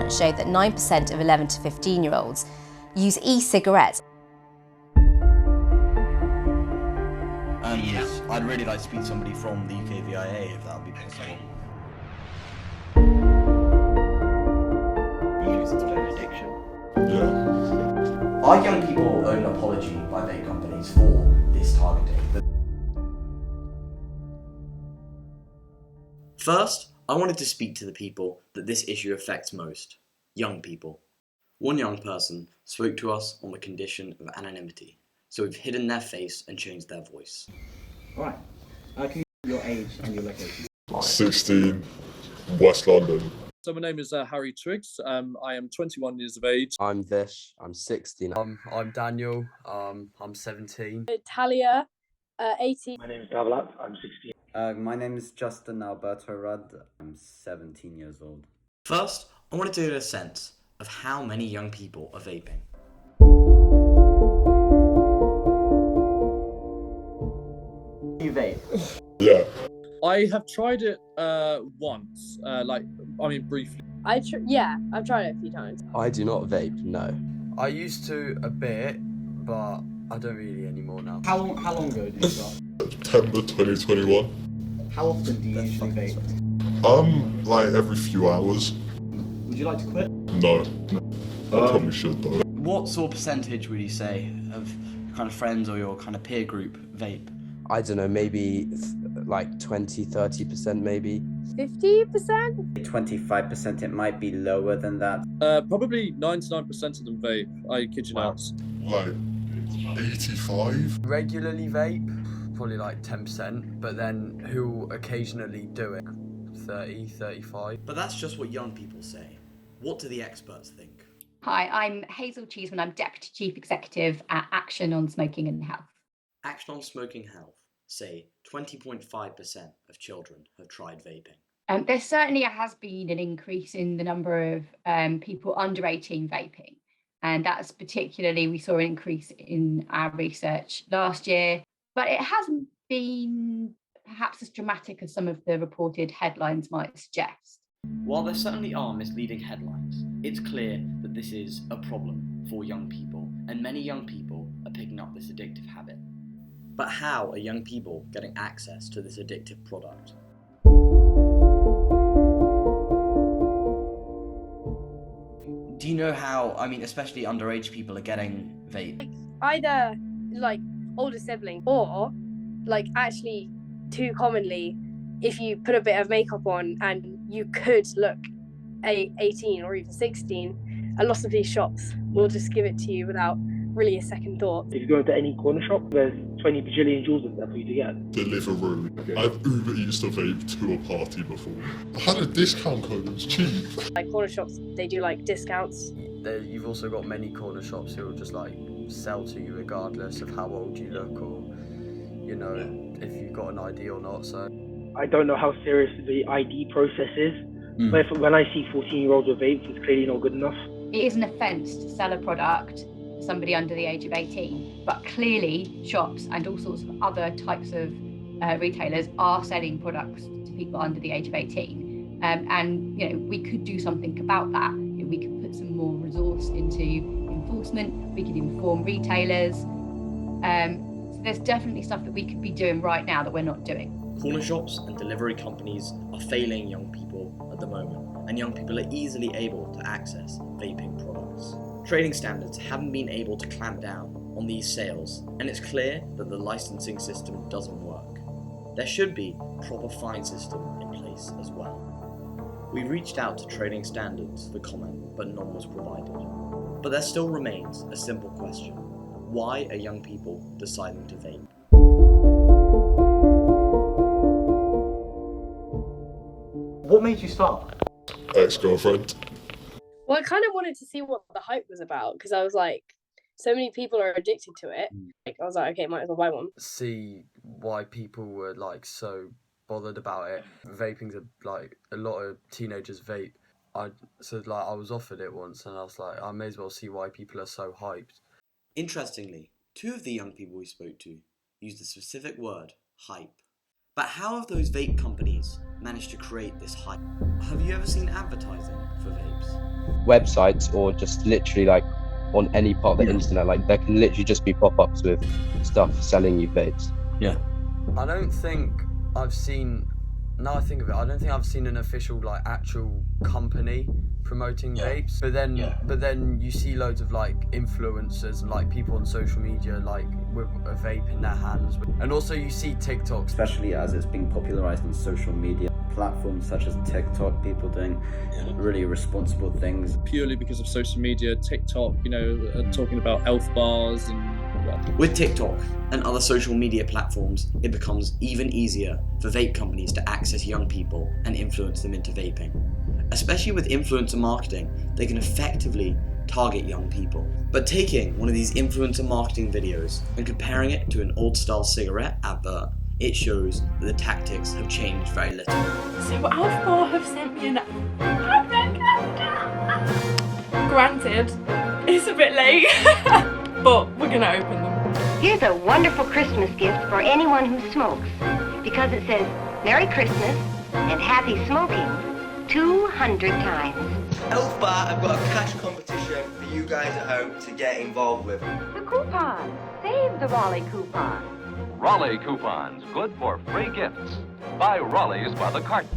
experiments showed that 9% of 11 to 15-year-olds use e-cigarettes. And I'd really like to speak to somebody from the UK VIA if that would be possible. It's an addiction. Yeah. Our young people owe an apology by vape companies for this targeting. First, I wanted to speak to the people that this issue affects most, young people. One young person spoke to us on the condition of anonymity, so we've hidden their face and changed their voice. Right. Can you give your age and your location? 16, West London. So my name is Harry Triggs. I am 21 years of age. I'm Vish. I'm 16. I'm Daniel. I'm 17. Talia, 18. My name is Davlat. I'm 16. My name is Justin Alberto Rudd. I'm 17 years old. First, I wanted to get a sense of how many young people are vaping. You vape? Yeah. I have tried it once, briefly. I've tried it a few times. I do not vape, no. I used to a bit, but I don't really anymore now. How long ago did you start? September 2021. How often do you usually vape? Like every few hours. Would you like to quit? No. I probably should though. What sort of percentage would you say of your kind of friends or your kind of peer group vape? I don't know, maybe like 20, 30% maybe. 50%? 25%, it might be lower than that. Probably 99% of them vape. I kid you not. Like 85. Regularly vape, probably like 10%, but then who occasionally do it, 30, 35. But that's just what young people say. What do the experts think? Hi, I'm Hazel Cheeseman. I'm Deputy Chief Executive at Action on Smoking and Health. Action on Smoking Health say 20.5% of children have tried vaping. There certainly has been an increase in the number of people under 18 vaping. And that's particularly, we saw an increase in our research last year, but it hasn't been perhaps as dramatic as some of the reported headlines might suggest. While there certainly are misleading headlines, it's clear that this is a problem for young people, and many young people are picking up this addictive habit. But how are young people getting access to this addictive product? Do you know how, especially underage people are getting vape? Either older sibling or actually too commonly, if you put a bit of makeup on and you could look 18 or even 16, a lot of these shops will just give it to you without really a second thought. If you go into any corner shop, there's 20 bajillion joules in there for you to get. Deliveroo. I've Uber Eats to vape to a party before. I had a discount code, it was cheap. Corner shops, they do discounts. You've also got many corner shops who will just sell to you regardless of how old you look or, if you've got an ID or not. So I don't know how serious the ID process is, but when I see 14-year-olds with vapes, it's clearly not good enough. It is an offence to sell a product to somebody under the age of 18, but clearly shops and all sorts of other types of retailers are selling products to people under the age of 18. And we could do something about that. We could put some more resource into enforcement. We could inform retailers. So there's definitely stuff that we could be doing right now that we're not doing. Corner shops and delivery companies are failing young people at the moment, and young people are easily able to access vaping products. Trading standards haven't been able to clamp down on these sales, and it's clear that the licensing system doesn't work. There should be a proper fine system in place as well. We reached out to trading standards for comment, but none was provided. But there still remains a simple question. Why are young people deciding to vape? What made you start? Ex-girlfriend. Well, I kind of wanted to see what the hype was about because I was so many people are addicted to it. I was okay, might as well buy one. See why people were so bothered about it. Vaping's a lot of teenagers vape. I was offered it once and I was I may as well see why people are so hyped. Interestingly, two of the young people we spoke to used the specific word, hype. But how have those vape companies managed to create this hype? Have you ever seen advertising for vapes? Websites or just literally like on any part of the internet, like there can literally just be pop-ups with stuff selling you vapes. Yeah. I don't think I've seen, now I think of it, I don't think I've seen an official like actual company promoting vapes, but then you see loads of like influencers and like people on social media like with a vape in their hands, and also you see TikTok, especially as it's being popularized on social media platforms such as TikTok, people doing really responsible things purely because of social media. TikTok, talking about health bars and with TikTok and other social media platforms, it becomes even easier for vape companies to access young people and influence them into vaping. Especially with influencer marketing, they can effectively target young people. But taking one of these influencer marketing videos and comparing it to an old-style cigarette advert, it shows that the tactics have changed very little. So Alf Bar have sent me an advent calendar. Granted, it's a bit late, but we're gonna open them. Here's a wonderful Christmas gift for anyone who smokes, because it says Merry Christmas and Happy Smoking 200 times. Elf Bar have got a cash competition for you guys at home to get involved with. The coupon. Save the Raleigh coupon. Raleigh coupons, good for free gifts. Buy Raleigh's by the carton.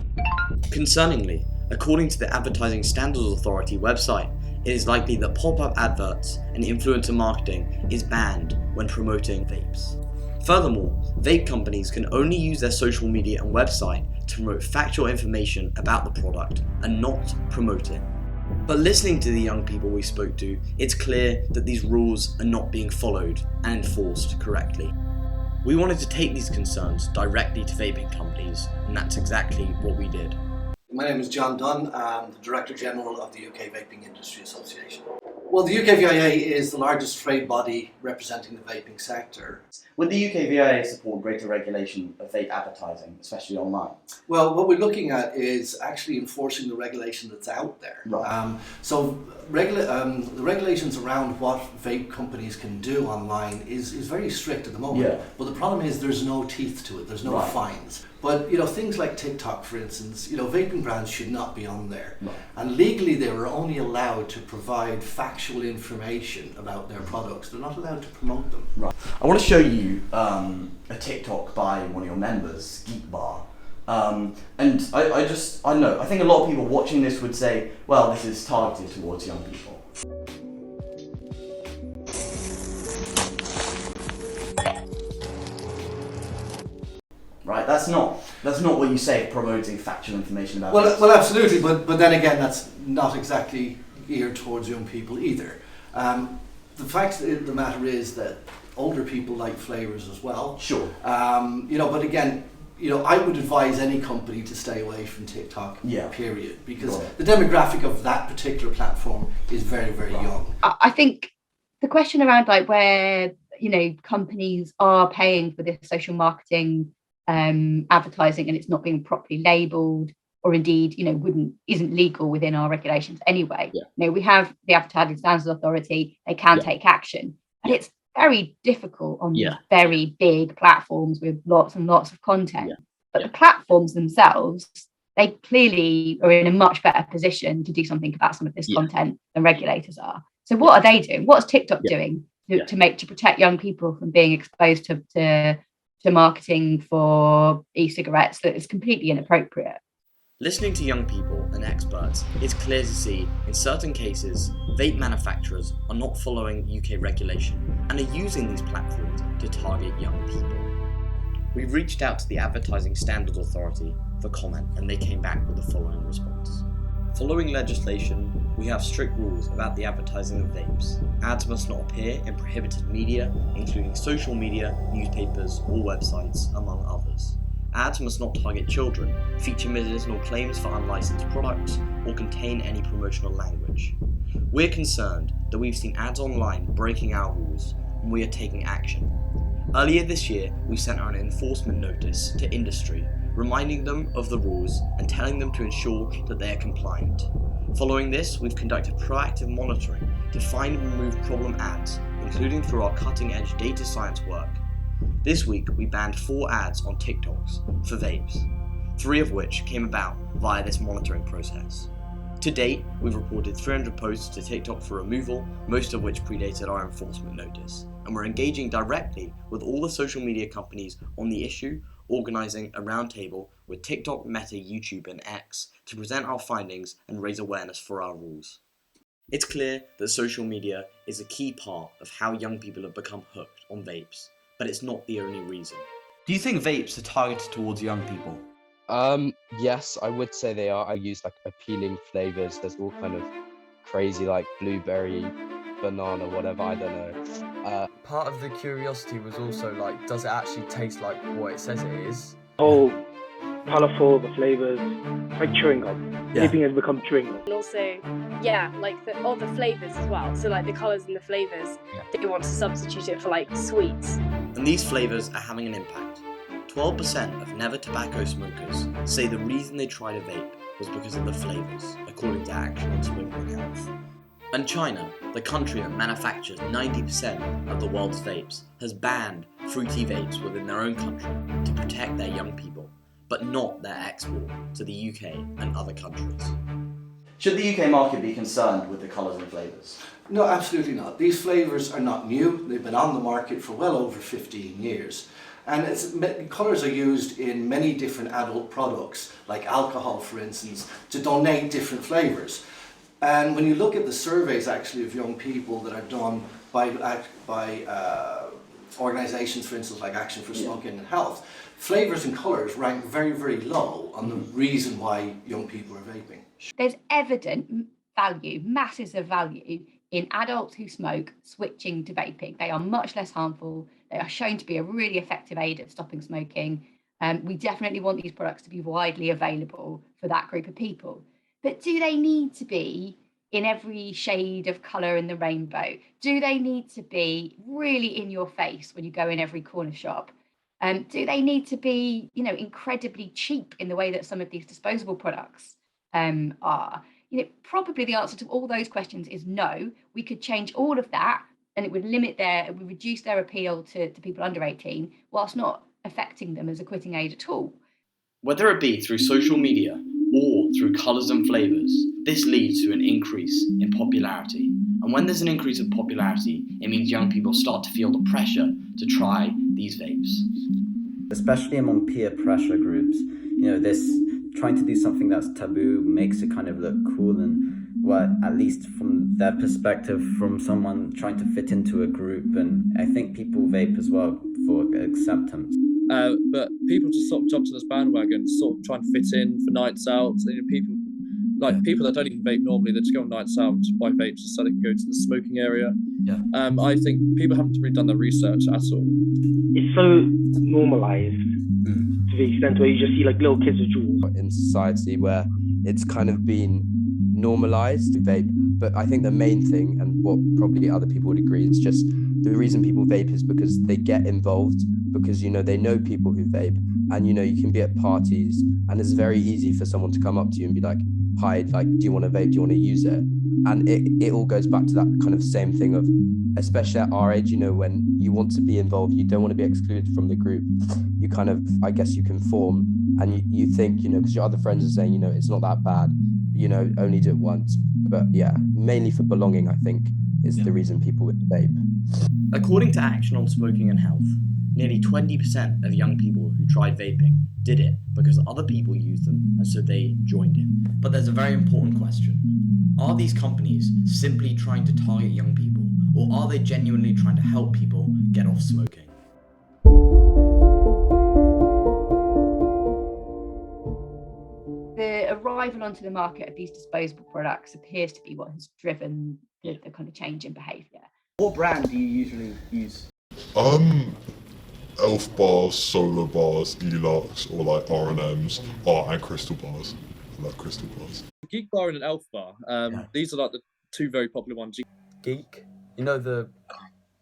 Concerningly, according to the Advertising Standards Authority website, it is likely that pop-up adverts and influencer marketing is banned when promoting vapes. Furthermore, vape companies can only use their social media and website to promote factual information about the product and not promote it. But listening to the young people we spoke to, it's clear that these rules are not being followed and enforced correctly. We wanted to take these concerns directly to vaping companies, and that's exactly what we did. My name is John Dunn. I'm the Director General of the UK Vaping Industry Association. Well, the UK VIA is the largest trade body representing the vaping sector. Would the UK VIA support greater regulation of vape advertising, especially online? Well, what we're looking at is actually enforcing the regulation that's out there. Right. The regulations around what vape companies can do online is very strict at the moment. Yeah. But the problem is there's no teeth to it. There's no fines. But things like TikTok, for instance, vaping brands should not be on there. Right. And legally, they were only allowed to provide factual information about their products. They're not allowed to promote them. Right. I want to show you a TikTok by one of your members, Geek Bar. And I think a lot of people watching this would say, well, this is targeted towards young people. Right, that's not what you say promoting factual information about. Well, absolutely, but then again, that's not exactly geared towards young people either. The fact of the matter is that older people like flavors as well. Sure. But again, I would advise any company to stay away from TikTok. Yeah. Period, because the demographic of that particular platform is very, very young. I think the question around like where companies are paying for this social marketing advertising and it's not being properly labelled, or indeed isn't legal within our regulations anyway. Yeah. We have the Advertising Standards Authority. They can take action, and it's very difficult on these very big platforms with lots and lots of content. But the platforms themselves, they clearly are in a much better position to do something about some of this content than regulators are. So what are they doing? What's TikTok doing to protect young people from being exposed to marketing for e-cigarettes that is completely inappropriate? Listening to young people and experts, it's clear to see in certain cases vape manufacturers are not following UK regulation and are using these platforms to target young people. We've reached out to the Advertising Standards Authority for comment, and they came back with the following response. Following legislation, we have strict rules about the advertising of vapes. Ads must not appear in prohibited media, including social media, newspapers, or websites, among others. Ads must not target children, feature medicinal claims for unlicensed products, or contain any promotional language. We're concerned that we've seen ads online breaking our rules, and we are taking action. Earlier this year, we sent out an enforcement notice to industry, reminding them of the rules and telling them to ensure that they are compliant. Following this, we've conducted proactive monitoring to find and remove problem ads, including through our cutting-edge data science work. This week, we banned 4 ads on TikToks for vapes, 3 of which came about via this monitoring process. To date, we've reported 300 posts to TikTok for removal, most of which predated our enforcement notice, and we're engaging directly with all the social media companies on the issue, organising a roundtable with TikTok, Meta, YouTube and X to present our findings and raise awareness for our rules. It's clear that social media is a key part of how young people have become hooked on vapes, but it's not the only reason. Do you think vapes are targeted towards young people? Yes, I would say they are. I use like appealing flavors. There's all kind of crazy like blueberry, banana, whatever, I don't know. Part of the curiosity was also like, does it actually taste like what it says it is? Oh, colourful, the flavours, like chewing gum. Yeah. Vaping has become chewing gum. And also, yeah, like the flavours as well. So like the colours and the flavours, they want to substitute it for like sweets. And these flavours are having an impact. 12% of never tobacco smokers say the reason they tried a vape was because of the flavours, according to Action on Smoking and Health. And China, the country that manufactures 90% of the world's vapes, has banned fruity vapes within their own country to protect their young people, but not their export to the UK and other countries. Should the UK market be concerned with the colours and flavours? No, absolutely not. These flavours are not new. They've been on the market for well over 15 years. And colours are used in many different adult products, like alcohol, for instance, to donate different flavours. And when you look at the surveys, actually, of young people that are done by organisations, for instance, like Action for Smoking and Health, flavours and colours rank very, very low on the reason why young people are vaping. There's evident value, masses of value, in adults who smoke switching to vaping. They are much less harmful. They are shown to be a really effective aid at stopping smoking. We definitely want these products to be widely available for that group of people. But do they need to be in every shade of colour in the rainbow? Do they need to be really in your face when you go in every corner shop? Do they need to be, incredibly cheap in the way that some of these disposable products are? Probably the answer to all those questions is no. We could change all of that and it would reduce their appeal to people under 18 whilst not affecting them as a quitting age at all. Whether it be through social media or through colours and flavours, this leads to an increase in popularity. And when there's an increase in popularity, it means young people start to feel the pressure to try these vapes. Especially among peer pressure groups, this trying to do something that's taboo makes it kind of look cool, and well, at least from their perspective, from someone trying to fit into a group. And I think people vape as well for acceptance. But people just sort of jump to this bandwagon, sort of trying to fit in for nights out. And people that don't even vape normally, they just go on nights out to buy vapes so they can go to the smoking area. Yeah. I think people haven't really done their research at all. It's so normalised to the extent where you just see like little kids with jewels. In society where it's kind of been normalised to vape, but I think the main thing, and what probably other people would agree, is just the reason people vape is because they get involved, because they know people who vape, and you can be at parties and it's very easy for someone to come up to you and be like, hi, like, do you want to vape, do you want to use it? And it all goes back to that kind of same thing of, especially at our age, when you want to be involved, you don't want to be excluded from the group, you kind of, I guess you conform, and you think, because your other friends are saying, it's not that bad, only do it once. But yeah, mainly for belonging, I think, is the reason people would vape. According to Action on Smoking and Health, nearly 20% of young people who tried vaping did it because other people used them and so they joined in. But there's a very important question. Are these companies simply trying to target young people, or are they genuinely trying to help people get off smoking? The arrival onto the market of these disposable products appears to be what has driven the kind of change in behaviour. What brand do you usually use? Elf bars, solar bars, deluxe, or like R&Ms, and crystal bars. I like crystal bars. Geek bar and an Elf bar. These are like the two very popular ones. Geek, the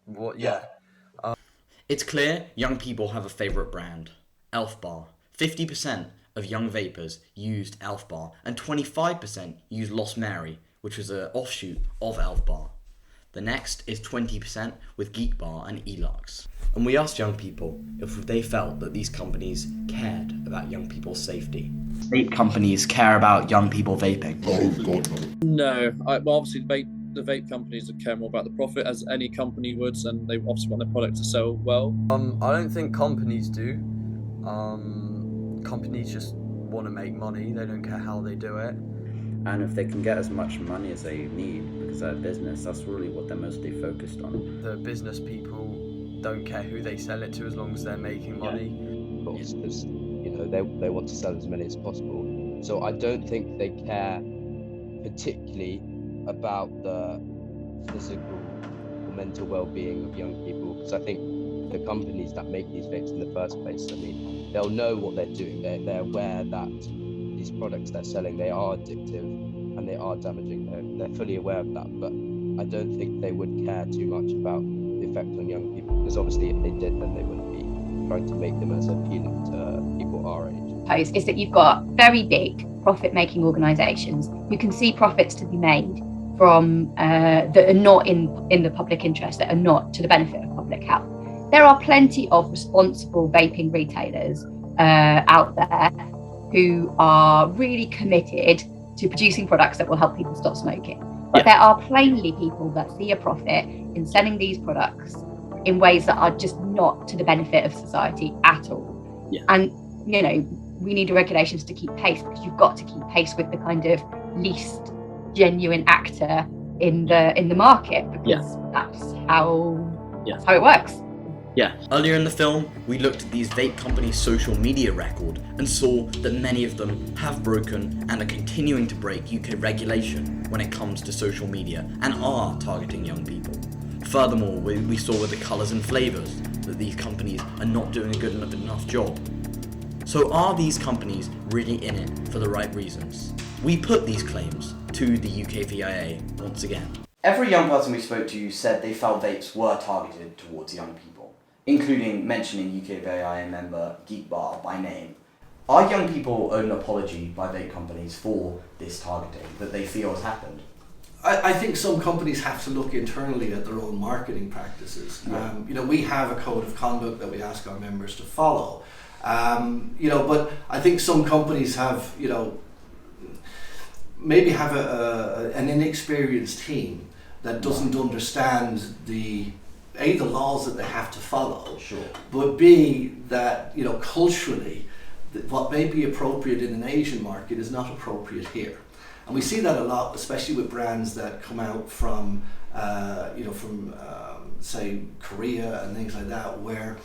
what? Yeah. It's clear young people have a favourite brand, Elf bar. 50% of young vapers used Elf bar, and 25% used Lost Mary, which was an offshoot of Elf bar. The next is 20% with Geek Bar and Elux. And we asked young people if they felt that these companies cared about young people's safety. Vape companies care about young people vaping? Oh, God, no. No, well, obviously the vape companies care more about the profit, as any company would, and they obviously want their product to sell well. I don't think companies do. Companies just want to make money. They don't care how they do it. And if they can get as much money as they need because they're a business, that's really what they're mostly focused on. The business people don't care who they sell it to as long as they're making money. Because they want to sell as many as possible. So I don't think they care particularly about the physical or mental well-being of young people, because I think the companies that make these vapes in the first place, I mean, they'll know what they're doing. They're aware that these products they're selling, they are addictive and they are damaging. They're fully aware of that, but I don't think they would care too much about the effect on young people, because obviously if they did, then they wouldn't be trying to make them as appealing to people our age. Is that you've got very big profit-making organisations who can see profits to be made from that are not in the public interest, that are not to the benefit of public health. There are plenty of responsible vaping retailers out there who are really committed to producing products that will help people stop smoking. But there are plainly people that see a profit in selling these products in ways that are just not to the benefit of society at all. Yeah. And, you know, we need regulations to keep pace, because you've got to keep pace with the kind of least genuine actor in the market, because that's how it works. Yeah. Earlier in the film, we looked at these vape companies' social media record and saw that many of them have broken and are continuing to break UK regulation when it comes to social media and are targeting young people. Furthermore, we saw with the colours and flavours that these companies are not doing a good enough job. So are these companies really in it for the right reasons? We put these claims to the UKVIA once again. Every young person we spoke to said they felt vapes were targeted towards young people, including mentioning UKVIA member Geek Bar by name. Are young people owed an apology by vape companies for this targeting that they feel has happened? I think some companies have to look internally at their own marketing practices. Yeah. We have a code of conduct that we ask our members to follow. But I think some companies have, maybe have an inexperienced team that doesn't understand the laws that they have to follow, but B, that culturally, what may be appropriate in an Asian market is not appropriate here. And we see that a lot, especially with brands that come out from, say, Korea and things like that, where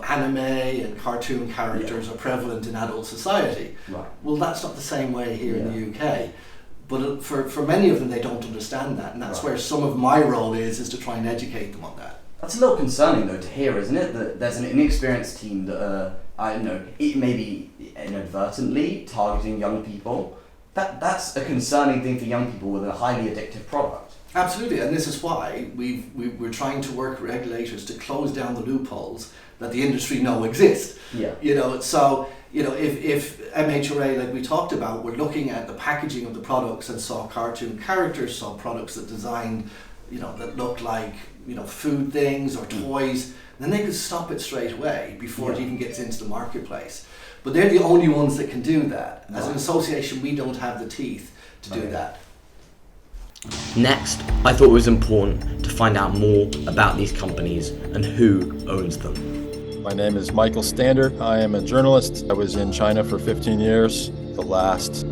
anime and cartoon characters are prevalent in adult society. Right. Well, that's not the same way here in the UK. But for many of them, they don't understand that, and that's where some of my role is to try and educate them on that. That's a little concerning though to hear, isn't it? That there's an inexperienced team that it may be inadvertently targeting young people. That's a concerning thing for young people with a highly addictive product. Absolutely, and this is why we're trying to work with regulators to close down the loopholes that the industry know exist. Yeah. If MHRA, like we talked about, were looking at the packaging of the products and saw cartoon characters, saw products that designed, that looked like, food things or toys, then they could stop it straight away before it even gets into the marketplace. But they're the only ones that can do that. As an association, we don't have the teeth to do that. Next, I thought it was important to find out more about these companies and who owns them. My name is Michael Stander. I am a journalist. I was in China for 15 years, the last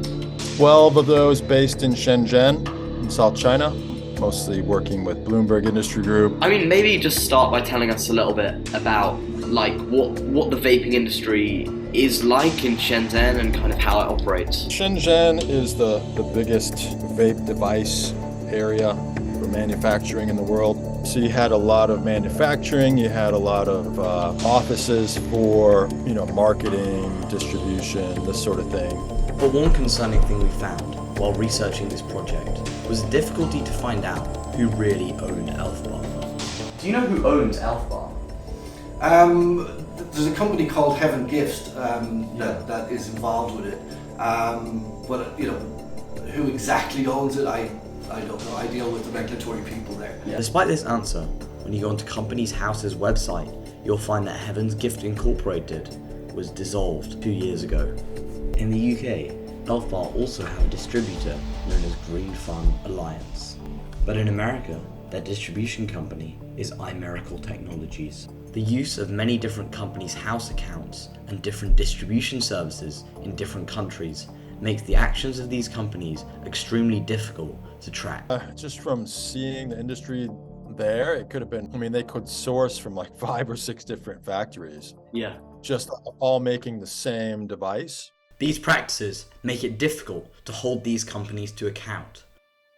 12 of those based in Shenzhen, in South China, mostly working with Bloomberg Industry Group. I mean, maybe just start by telling us a little bit about what the vaping industry is like in Shenzhen and kind of how it operates. Shenzhen is the biggest vape device area for manufacturing in the world. So you had a lot of manufacturing, you had a lot of offices for marketing, distribution, this sort of thing. But one concerning thing we found while researching this project was the difficulty to find out who really owned Elf Bar. Do you know who owns Elf Bar? There's a company called Heaven Gifts that is involved with it. But who exactly owns it, I I don't know. I deal with the regulatory people there. Despite this answer, when you go onto Companies House's website, you'll find that Heaven's Gift Incorporated was dissolved 2 years ago. In the UK, Elf Bar also have a distributor known as Green Fun Alliance. But in America, their distribution company is iMiracle Technologies. The use of many different companies' house accounts and different distribution services in different countries makes the actions of these companies extremely difficult to track. Just from seeing the industry there, it could have been, I mean, they could source from like 5 or 6 different factories. Yeah. Just all making the same device. These practices make it difficult to hold these companies to account.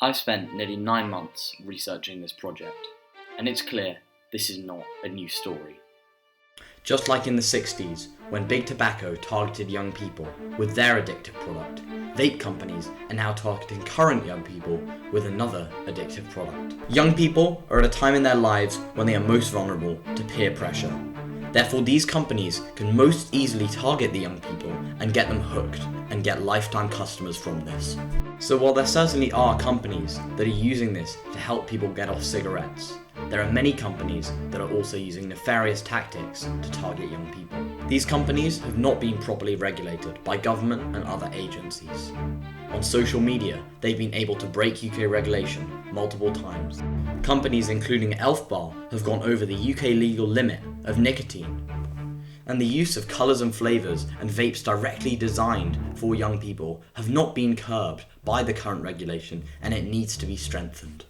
I've spent nearly 9 months researching this project, and it's clear this is not a new story. Just like in the 60s, when big tobacco targeted young people with their addictive product, vape companies are now targeting current young people with another addictive product. Young people are at a time in their lives when they are most vulnerable to peer pressure. Therefore, these companies can most easily target the young people and get them hooked and get lifetime customers from this. So while there certainly are companies that are using this to help people get off cigarettes, there are many companies that are also using nefarious tactics to target young people. These companies have not been properly regulated by government and other agencies. On social media, they've been able to break UK regulation multiple times. Companies including Elf Bar have gone over the UK legal limit of nicotine. And the use of colours and flavours and vapes directly designed for young people have not been curbed by the current regulation, and it needs to be strengthened.